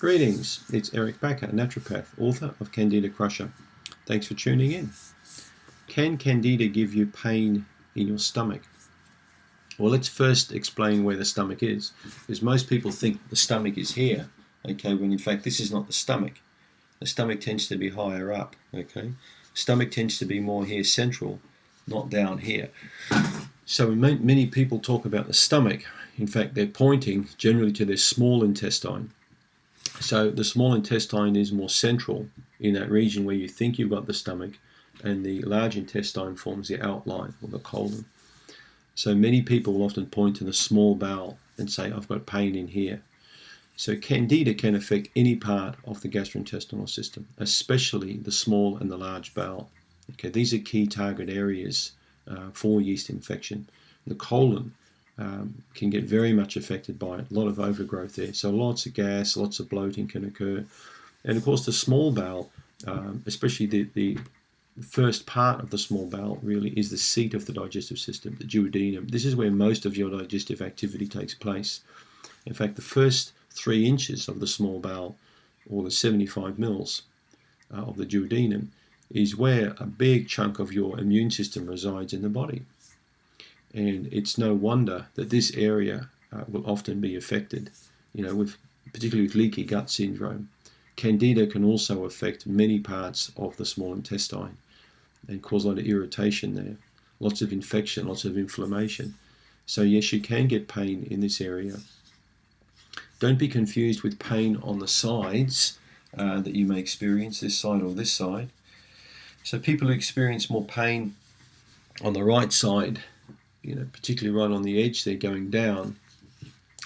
Greetings, it's Eric Backer, naturopath, author of Candida Crusher. Thanks for tuning in. Can Candida give you pain in your stomach? Well, let's first explain where the stomach is, because most people think the stomach is here, okay, when in fact this is not the stomach. The stomach tends to be higher up, okay? Stomach tends to be more here central, not down here. So many people talk about the stomach. In fact, they're pointing generally to their small intestine. So the small intestine is more central in that region where you think you've got the stomach, and the large intestine forms the outline or the colon. So many people will often point to the small bowel and say, I've got pain in here. So Candida can affect any part of the gastrointestinal system, especially the small and the large bowel. Okay, these are key target areas for yeast infection. The colon can get very much affected by it, a lot of overgrowth there. So lots of gas, lots of bloating can occur. And of course the small bowel, especially the first part of the small bowel really is the seat of the digestive system, the duodenum. This is where most of your digestive activity takes place. In fact, the first 3 inches of the small bowel, or the 75 mils of the duodenum, is where a big chunk of your immune system resides in the body. And it's no wonder that this area will often be affected, particularly with leaky gut syndrome. Candida can also affect many parts of the small intestine and cause a lot of irritation there, lots of infection, lots of inflammation. So yes, you can get pain in this area. Don't be confused with pain on the sides that you may experience, this side or this side. So people who experience more pain on the right side, particularly right on the edge there going down,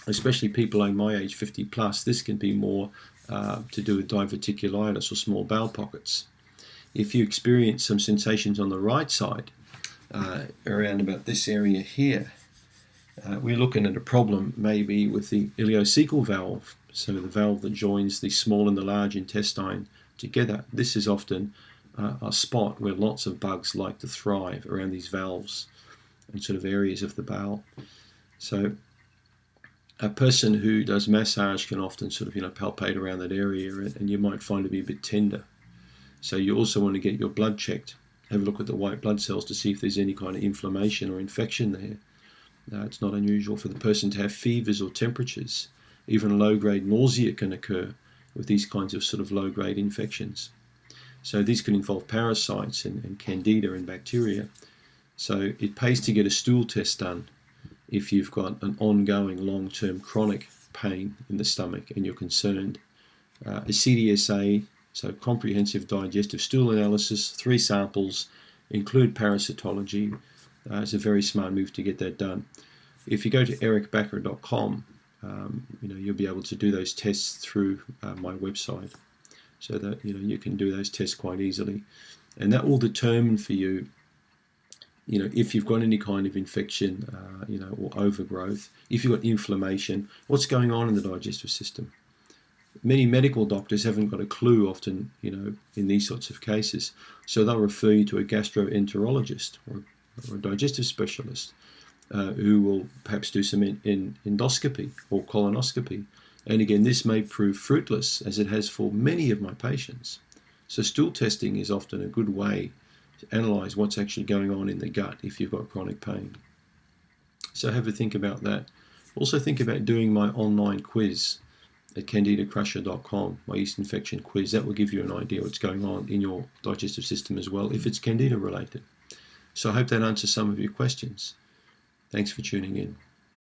especially people like my age, 50 plus, this can be more to do with diverticulitis or small bowel pockets. If you experience some sensations on the right side, around about this area here, we're looking at a problem maybe with the ileocecal valve, so the valve that joins the small and the large intestine together. This is often a spot where lots of bugs like to thrive around these valves and sort of areas of the bowel. So a person who does massage can often sort of palpate around that area, and you might find it be a bit tender. So you also want to get your blood checked, have a look at the white blood cells to see if there's any kind of inflammation or infection there. It's not unusual for the person to have fevers or temperatures. Even low-grade nausea can occur with these kinds of sort of low-grade infections. So these can involve parasites and candida and bacteria. So it pays to get a stool test done if you've got an ongoing long-term chronic pain in the stomach and you're concerned. A CDSA, so comprehensive digestive stool analysis, 3 samples, include parasitology. It's a very smart move to get that done. If you go to ericbacker.com, you'll be able to do those tests through my website, so that you can do those tests quite easily, and that will determine for you, if you've got any kind of infection, or overgrowth, if you've got inflammation, what's going on in the digestive system. Many medical doctors haven't got a clue often, in these sorts of cases, so they'll refer you to a gastroenterologist or a digestive specialist who will perhaps do some endoscopy or colonoscopy. And again, this may prove fruitless, as it has for many of my patients. So stool testing is often a good way to analyze what's actually going on in the gut if you've got chronic pain. So have a think about that. Also think about doing my online quiz at candidacrusher.com, my yeast infection quiz. That will give you an idea what's going on in your digestive system as well, if it's Candida related. So I hope that answers some of your questions. Thanks for tuning in.